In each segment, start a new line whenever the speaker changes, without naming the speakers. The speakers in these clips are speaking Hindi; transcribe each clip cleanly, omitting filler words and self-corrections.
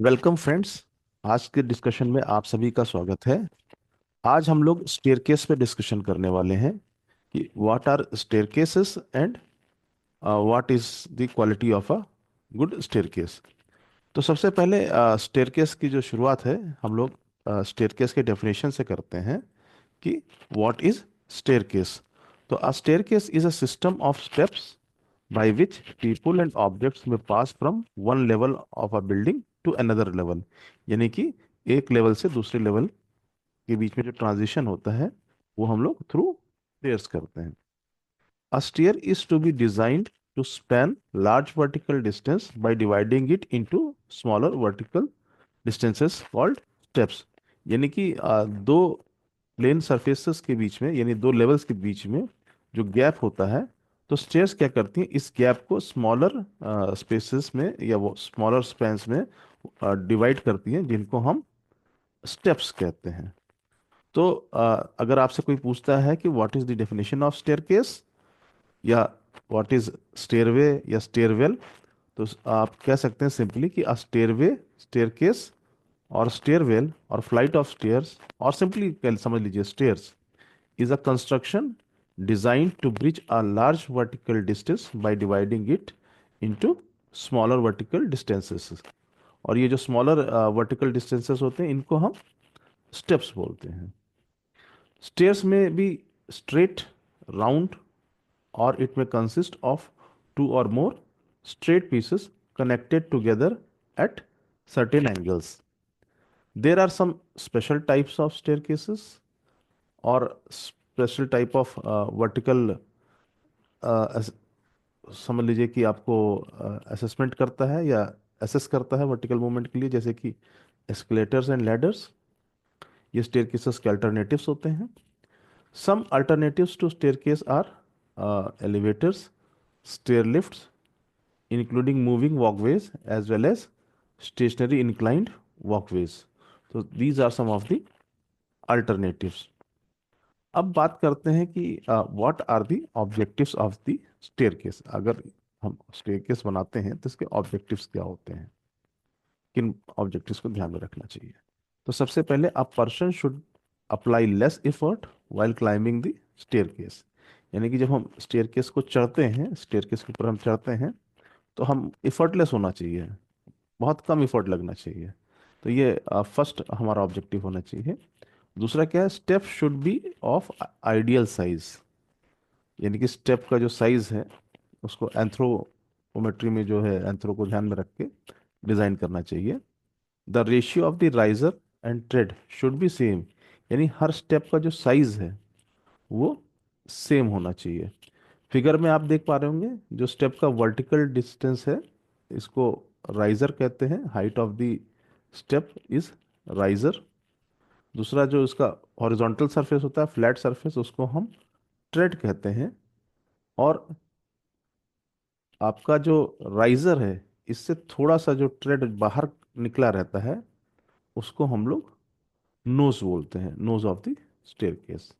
Welcome friends. आज के डिस्कशन में आप सभी का स्वागत है। आज हम लोग स्टेयरकेस पे डिस्कशन करने वाले हैं कि what are staircases and what is the quality of a good staircase. तो सबसे पहले स्टेयरकेस की जो शुरुआत है, हम लोग स्टेयरकेस के डेफिनेशन से करते हैं कि व्हाट इज स्टेयरकेस। तो a staircase is a system of steps by which people and objects may pass from one level of a building to another level। यानी कि एक लेवल से दूसरे लेवल के बीच में जो ट्रांजिशन होता है वो हम लोग थ्रू स्टेयर्स करते हैं। A stair is to be designed to span large vertical distance by dividing it into smaller vertical distances called steps। यानी कि दो प्लेन सरफेसेस के बीच में, यानी दो लेवल्स के बीच में जो गैप होता है, तो स्टेयर्स क्या करती हैं, इस गैप को स्मॉलर स्पेसेस में या वो स्मॉलर स्पैन्स में डिवाइड करती हैं, जिनको हम स्टेप्स कहते हैं। तो अगर आपसे कोई पूछता है कि what is the definition of staircase या व्हाट इज स्टेयरवे या स्टेयरवेल, तो आप कह सकते हैं सिंपली कि अ स्टेयरवे, स्टेयरकेस और स्टेयरवेल और फ्लाइट ऑफ स्टेयर्स, और सिंपली समझ लीजिए stairs is a construction designed to bridge a large vertical distance by dividing it into smaller vertical distances। और ये जो स्मॉलर वर्टिकल डिस्टेंसेस होते हैं इनको हम स्टेप्स बोलते हैं। स्टेयर्स में भी straight, round, or it may consist of two or more straight pieces connected together at certain angles। There are some special types of staircases or special type of vertical, समझ लीजिए कि आपको असेसमेंट करता है या असेस करता है वर्टिकल मूवमेंट के लिए, जैसे कि एस्केलेटर्स एंड लैडर्स। ये स्टेयरकेसेस के अल्टरनेटिव्स होते हैं। Some alternatives to staircase are elevators, stair lifts including moving walkways as well as stationary inclined walkways. तो these are some of the alternatives. अब बात करते हैं कि what are the objectives of the staircase. अगर हम स्टेयरकेस बनाते हैं तो इसके ऑब्जेक्टिव्स क्या होते हैं, किन ऑब्जेक्टिव्स को ध्यान में रखना चाहिए। तो सबसे पहले a person should apply less effort while climbing the staircase. यानी कि जब हम स्टेयरकेस को चढ़ते हैं, स्टेयरकेस के ऊपर हम चढ़ते हैं, तो हम एफर्टलेस होना चाहिए, बहुत कम एफर्ट लगना चाहिए। तो ये फर्स्ट हमारा ऑब्जेक्टिव होना चाहिए। दूसरा क्या है, step should be of ideal size. यानी कि स्टेप का जो साइज है उसको एंथ्रोपोमेट्री में जो है, एंथ्रो को ध्यान में रख के डिजाइन करना चाहिए। The ratio of the riser and trade should be same. यानी हर स्टेप का जो साइज है वो सेम होना चाहिए। फिगर में आप देख पा रहे होंगे, जो स्टेप का वर्टिकल डिस्टेंस है इसको राइजर कहते हैं, height of the step is riser. दूसरा जो इसका हॉरिजॉन्टल सरफेस होता है, फ्लैट सरफेस, उसको हम ट्रेड कहते हैं। और आपका जो राइजर है, इससे थोड़ा सा जो ट्रेड बाहर निकला रहता है उसको हम लोग नोज बोलते हैं, नोज ऑफ द स्टेयरकेस।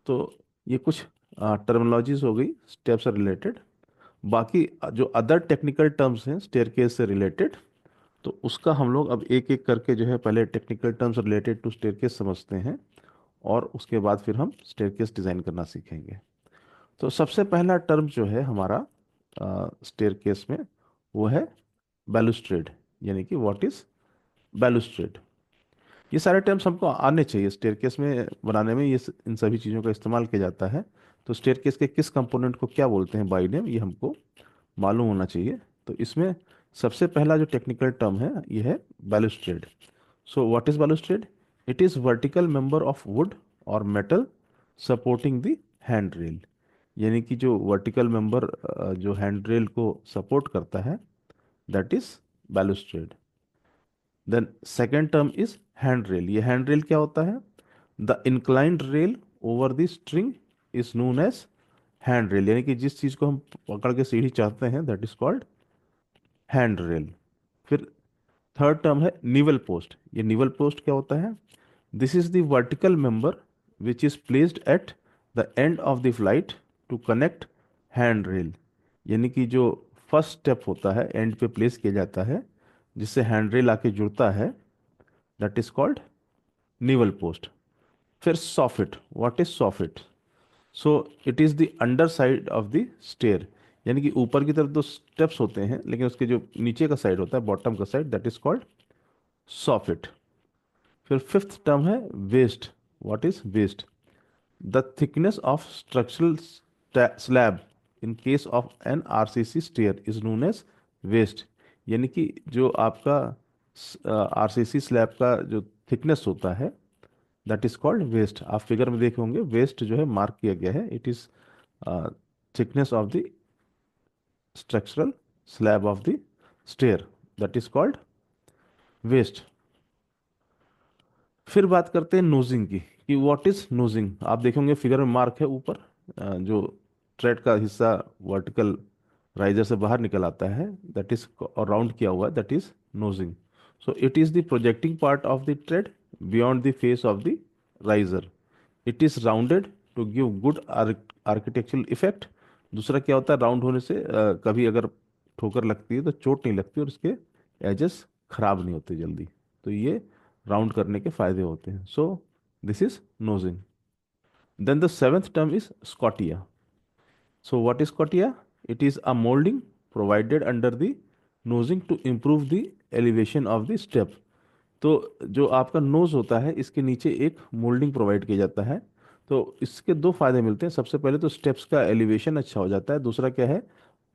तो ये कुछ टर्मिनोलॉजीज हो गई स्टेप से रिलेटेड। बाकी जो अदर टेक्निकल टर्म्स हैं स्टेयरकेस से रिलेटेड, तो उसका हम लोग अब एक एक करके जो है पहले technical terms related to staircase समझते हैं, और उसके बाद फिर हम स्टेयरकेस डिजाइन करना सीखेंगे। तो सबसे पहला टर्म जो है हमारा स्टेयरकेस में, वो है बैलुस्ट्रेड। यानी कि व्हाट इज बैलुस्ट्रेड। ये सारे टर्म्स हमको आने चाहिए, स्टेयरकेस में बनाने में ये इन सभी चीज़ों का इस्तेमाल किया जाता है। तो स्टेयरकेस के किस कंपोनेंट को क्या बोलते हैं बाय नेम, ये हमको मालूम होना चाहिए। तो इसमें सबसे पहला जो टेक्निकल टर्म है ये है balustrade. So what is balustrade? It is vertical member of wood और metal supporting the hand rail. यानी कि जो वर्टिकल मेंबर जो हैंड रेल को सपोर्ट करता है, that is balustrade. Then second term is hand rail. ये हैंड रेल क्या होता है? The inclined rail over the string is known as hand rail. यानी कि जिस चीज को हम पकड़ के सीढ़ी चाहते हैं, that is called handrail. फिर थर्ड टर्म है निवल पोस्ट। ये निवल पोस्ट क्या होता है? This is the vertical member which is placed at the end of the flight to connect hand rail. यानी कि जो फर्स्ट स्टेप होता है एंड पे प्लेस किया जाता है, जिससे हैंडरेल आके जुड़ता है, that is called newel post. फिर soffit, what is soffit? So it is the underside of the stair, यानी कि ऊपर की तरफ दो स्टेप्स होते हैं लेकिन उसके जो नीचे का साइड होता है, बॉटम का side, that is called soffit. फिर फिफ्थ टर्म है waist. What is waist? The thickness of structural slab in case of an RCC stair is known as waist. यानी कि जो आपका आरसीसी स्लैब का जो थिकनेस होता है, दैट इज कॉल्ड वेस्ट। आप फिगर में देखे होंगे, वेस्ट जो है मार्क किया गया है, it is thickness of the structural slab of the stair, that is called waste। फिर बात करते हैं नोजिंग की, कि व्हाट इज नोजिंग। आप देखेंगे फिगर में मार्क है ऊपर, जो थ्रेड का हिस्सा वर्टिकल राइजर से बाहर निकल आता है, दैट इज, और राउंड किया हुआ है, that is nosing. So it is the projecting part of the tread beyond the face of the riser. It is rounded to give good architectural effect. दूसरा क्या होता है, राउंड होने से कभी अगर ठोकर लगती है तो चोट नहीं लगती और इसके एजेस खराब नहीं होते जल्दी। तो ये राउंड करने के फायदे होते हैं। So this is nosing. Then the seventh term is scotia. So what is scotia? It is a molding provided under the nosing to improve the elevation of the step। तो जो आपका नोज होता है, इसके नीचे एक मोल्डिंग प्रोवाइड किया जाता है। तो इसके दो फायदे मिलते हैं। सबसे पहले तो स्टेप्स का एलिवेशन अच्छा हो जाता है, दूसरा क्या है,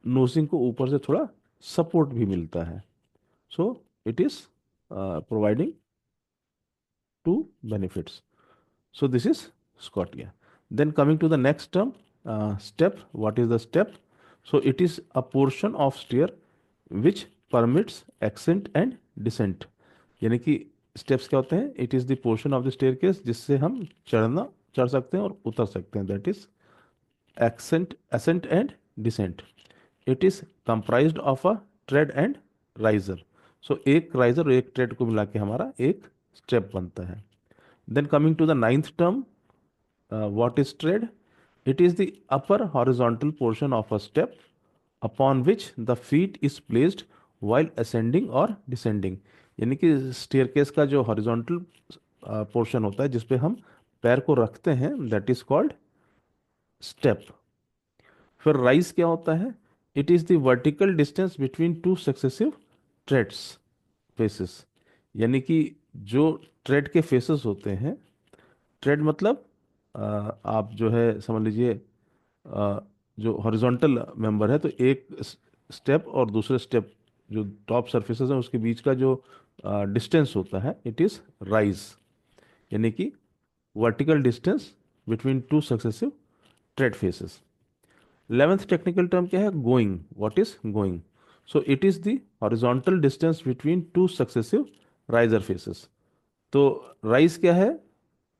नोजिंग को ऊपर से थोड़ा सपोर्ट भी मिलता है। So it is providing two benefits. So this is Scotia. Then coming to the next term, step. What is the step? So it is a portion of stair which permits ascent and descent। यानी कि स्टेप्स क्या होते हैं? It is the portion of the staircase जिससे हम चढ़ सकते हैं और उतर सकते हैं, that is ascent and descent। It is comprised of a tread and riser. So एक राइजर और एक ट्रेड को मिला के हमारा एक स्टेप बनता है। Then coming to the ninth term, what is tread? It is the upper horizontal portion of a step upon which the feet is placed while ascending or descending। यानी कि स्टेयरकेस का जो हॉरिजॉन्टल पोर्शन होता है जिसपे हम पैर को रखते हैं, दैट इज कॉल्ड स्टेप। फिर राइज क्या होता है? It is the vertical distance between two successive treads faces. यानी कि जो ट्रेड के फेसेस होते हैं, ट्रेड मतलब आप जो है समझ लीजिए, जो हॉरिजॉन्टल मेंबर है तो एक स्टेप और दूसरे स्टेप जो टॉप सरफेसेस हैं उसके बीच का जो डिस्टेंस होता है, इट इज राइज। यानी कि vertical distance between two successive tread faces. 11th technical term क्या है? Going. What is going? So it is the horizontal distance between two successive riser faces. तो राइज क्या है?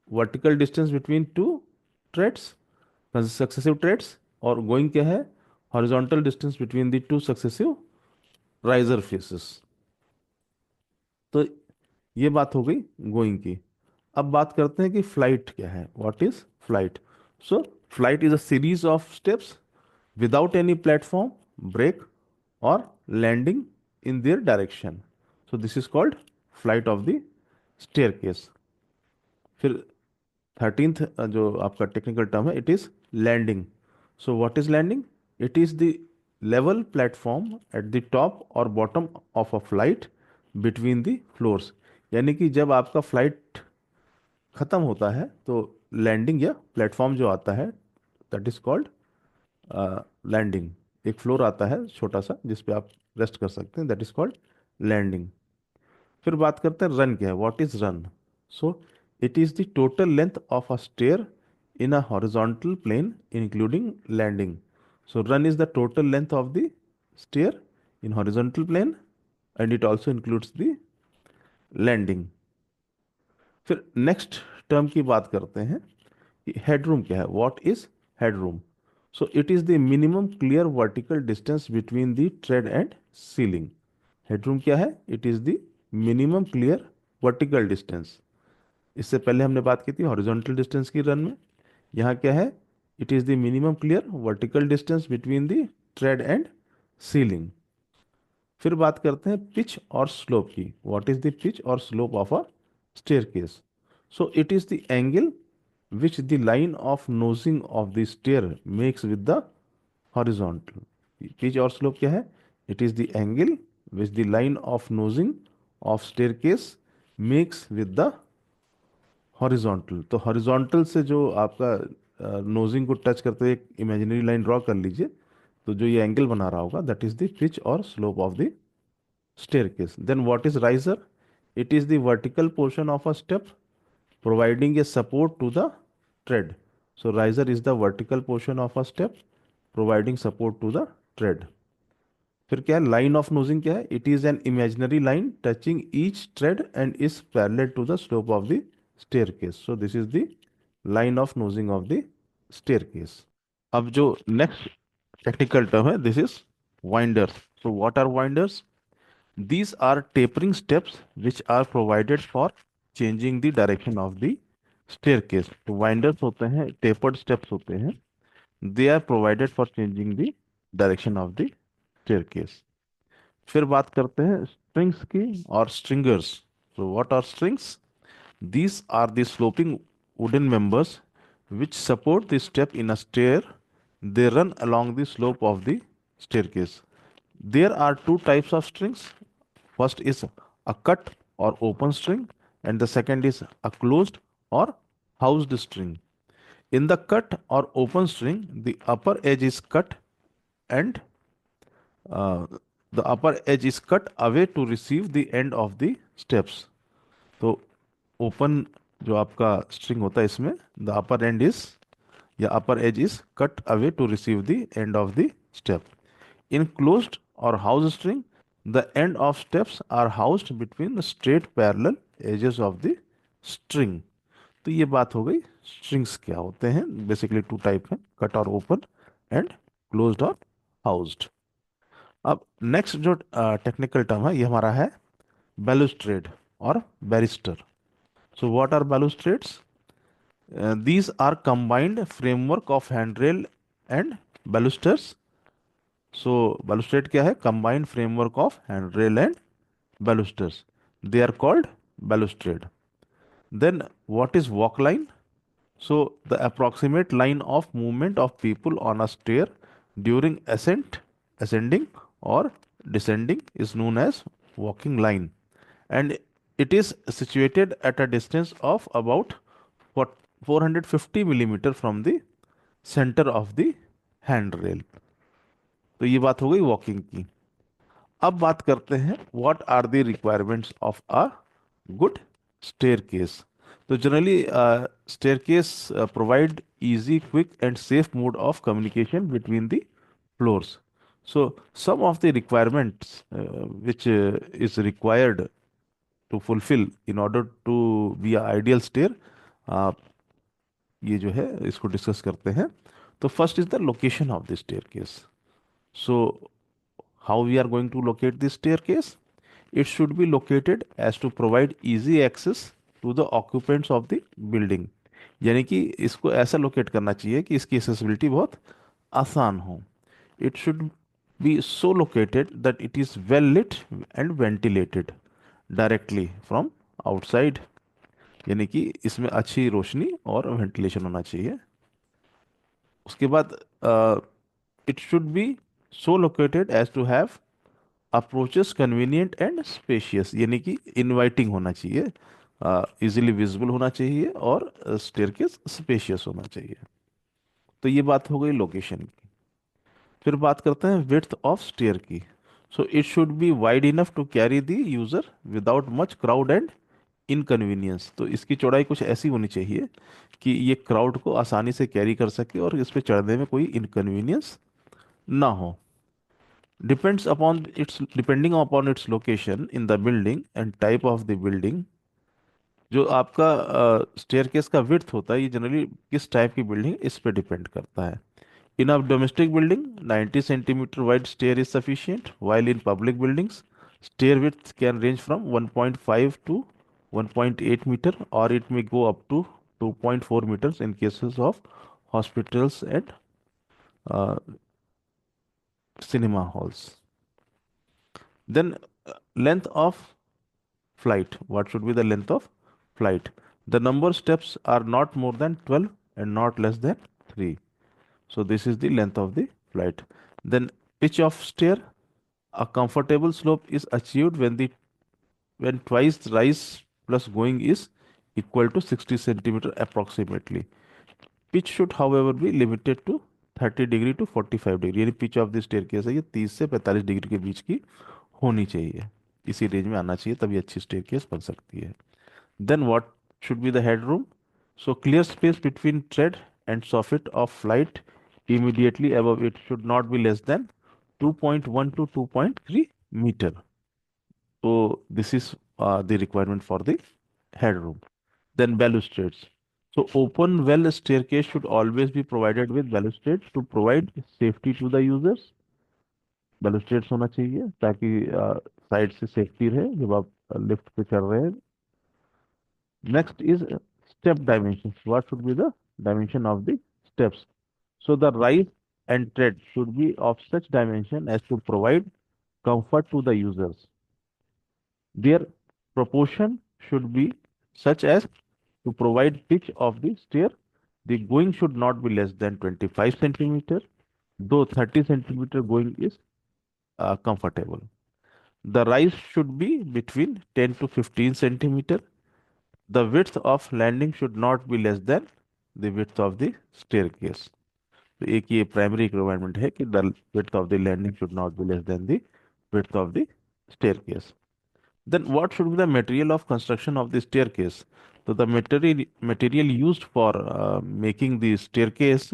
Vertical distance between two treads, successive treads. और गोइंग क्या है? Horizontal distance between the two successive riser faces. तो ये बात हो गई गोइंग की। अब बात करते हैं कि फ्लाइट क्या है। What is flight? So flight is a series of steps without any platform, break और landing in their direction. So this is called flight of the staircase. फिर 13th जो आपका टेक्निकल टर्म है, it is landing. So what is landing? It is the level platform at the top और bottom of a flight between the floors. यानी कि जब आपका फ्लाइट खत्म होता है तो लैंडिंग या प्लेटफॉर्म जो आता है, दैट इज कॉल्ड लैंडिंग। एक फ्लोर आता है छोटा सा जिस पे आप रेस्ट कर सकते हैं, दैट इज कॉल्ड लैंडिंग। फिर बात करते हैं रन क्या है। What is run? So it is the total length of a stair in a horizontal plane including landing. So run is the total length of the stair in horizontal plane and it also includes the landing. फिर नेक्स्ट टर्म की बात करते हैं कि हेडरूम क्या है। What is headroom? So it is the minimum clear vertical distance between the tread and ceiling. Headroom क्या है? It is the minimum clear vertical distance. इससे पहले हमने बात की थी हॉरिजॉन्टल डिस्टेंस की रन में। यहाँ क्या है? It is the minimum clear vertical distance between the tread and ceiling. फिर बात करते हैं पिच और स्लोप की। व्हाट इज द पिच और slope of a staircase? So it is the angle which the line of nosing of the stair makes with the horizontal. Pitch और slope क्या है? It is the angle which the line of nosing of staircase makes with the horizontal. तो horizontal से जो आपका नोजिंग को टच करते हुए एक इमेजिनरी लाइन ड्रॉ कर लीजिए, तो जो ये एंगल बना रहा होगा दैट इज द पिच और slope of the staircase. Then what is riser? It is the vertical portion of a step providing a support to the tread. So riser is the vertical portion of a step providing support to the tread. फिर क्या है लाइन ऑफ नोजिंग? क्या है? It is an imaginary line touching each tread and is parallel to the slope of the staircase. So this is the line of nosing of the staircase. अब जो नेक्स्ट टेक्निकल टर्म है this is winders. So what are winders? These are tapering steps which are provided for changing the direction of the staircase. तो winders होते हैं, tapered steps होते हैं. They are provided for changing the direction of the staircase. फिर बात करते हैं strings की और stringers. So what are strings? These are the sloping wooden members which support the step in a stair. They run along the slope of the staircase. There are two types of strings. First is a cut or open string, and the second is a closed or housed string. In the cut or open string, the upper edge is cut and uh, the upper edge is cut away to receive the end of the steps. तो ओपन जो आपका स्ट्रिंग होता है इसमें द अपर एंड इज या upper edge is cut away to receive the end of the step. In closed और house string the end of steps are housed between the straight parallel edges of the string. तो ये बात हो गई स्ट्रिंग्स क्या होते हैं. बेसिकली टू टाइप हैं, कट और ओपन एंड क्लोज्ड और हाउस्ड. अब नेक्स्ट जो टेक्निकल टर्म है ये हमारा है बैलुस्ट्रेड और baluster. So what are balustrades? These are combined framework of handrail and balusters. So balustrade क्या है? Combined framework of handrail and balusters. They are called balustrade. Then what is walk line? So the approximate line of movement of people on a stair during ascending or descending is known as walking line, and it is situated at a distance of about 450 millimeter from the center of the handrail. तो ये बात हो गई वॉकिंग की. अब बात करते हैं what are the requirements of a good staircase. तो generally staircase provide easy, quick and safe mode of communication between the floors. So some of the requirements which is required to fulfill in order to be a ideal stair, uh, ये जो है इसको डिस्कस करते हैं. तो first is the location of the staircase. So how we are going to locate this staircase? It should be located as to provide easy access to the occupants of the building. यानी कि इसको ऐसा लोकेट करना चाहिए कि इसकी एक्सेसिबिलिटी बहुत आसान हो. It should be so located that it is well lit and ventilated directly from outside. यानी कि इसमें अच्छी रोशनी और वेंटिलेशन होना चाहिए. उसके बाद it should be so located as to have approaches convenient and spacious. यानी कि इनवाइटिंग होना चाहिए, इजीली विजिबल होना चाहिए और स्टेयरकेस स्पेशियस होना चाहिए. तो ये बात हो गई लोकेशन की. फिर बात करते हैं विड्थ ऑफ स्टेयर की. So it should be wide enough to carry the user without much crowd and inconvenience. तो इसकी चौड़ाई कुछ ऐसी होनी चाहिए कि ये क्राउड को आसानी से कैरी कर सके और इस पे चढ़ने में कोई इनकन्वीनियंस ना हो. Depending upon its location in the building and type of the building, जो आपका स्टेयरकेस का विड्थ होता है ये जनरली किस टाइप की बिल्डिंग इस पे डिपेंड करता है. In a domestic building, 90 centimeter wide stair is sufficient, while in public buildings, stair width can range from 1.5 to 1.8 meter, or it may go up to 2.4 meters in cases of hospitals and uh, cinema halls. Then length of flight. What should be the length of flight? The number steps are not more than 12 and not less than 3. So this is the length of the flight. Then pitch of stair. A comfortable slope is achieved when twice rise plus going is equal to 60 centimeter approximately. Pitch should however be limited to 30 degree to 45 degree, यानी पिच ऑफ द स्टेयरकेस है ये 30 से 45 डिग्री के बीच की होनी चाहिए, इसी रेंज में आना चाहिए, तभी अच्छी स्टेयरकेस बन सकती है. Then what should be the headroom? So clear space between tread and soffit of flight immediately above it should not be less than 2.1 to 2.3 meter. So this is the requirement for the headroom. Then balustrades. So open well staircase should always be provided with balustrades to provide safety to the users. Balustrades होना चाहिए ताकि साइड से सेफ्टी रहे जब आप लिफ्ट पे चढ़ रहे हैं. Next is step dimensions. What should be the dimension of the steps? So the rise and tread should be of such dimension as to provide comfort to the users. Their proportion should be such as to provide pitch of the stair. The going should not be less than 25 centimeter, though 30 centimeter going is comfortable. The rise should be between 10 to 15 centimeter. The width of landing should not be less than the width of the staircase. तो एक ये प्राइमरी रिक्वायरमेंट है कि the width of the landing should not be less than the width of the staircase. Then what should be the material of construction of the staircase? So the material used for making the staircase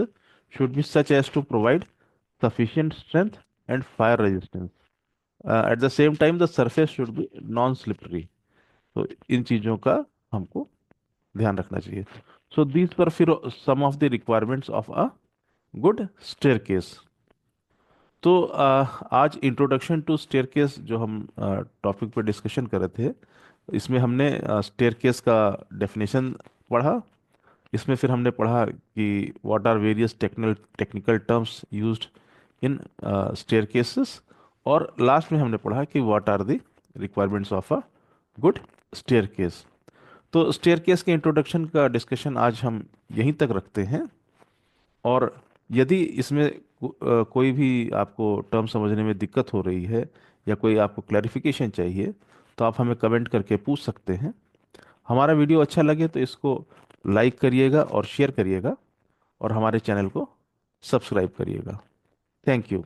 should be such as to provide sufficient strength and fire resistance. At the same time, the surface should be non-slippery. तो इन चीजों का हमको ध्यान रखना चाहिए. So these were फिर some of the requirements of a good staircase. तो आज इंट्रोडक्शन टू स्टेयरकेस जो हम टॉपिक पे डिस्कशन कर रहे थे, इसमें हमने स्टेयरकेस का डेफिनेशन पढ़ा. इसमें फिर हमने पढ़ा कि what are various technical terms used in staircases, और लास्ट में हमने पढ़ा कि what are the requirements of a good staircase. तो स्टेयरकेस के इंट्रोडक्शन का डिस्कशन आज हम यहीं तक रखते हैं, और यदि इसमें कोई भी आपको टर्म समझने में दिक्कत हो रही है या कोई आपको क्लैरिफिकेशन चाहिए तो आप हमें कमेंट करके पूछ सकते हैं. हमारा वीडियो अच्छा लगे तो इसको लाइक करिएगा और शेयर करिएगा, और हमारे चैनल को सब्सक्राइब करिएगा. Thank you.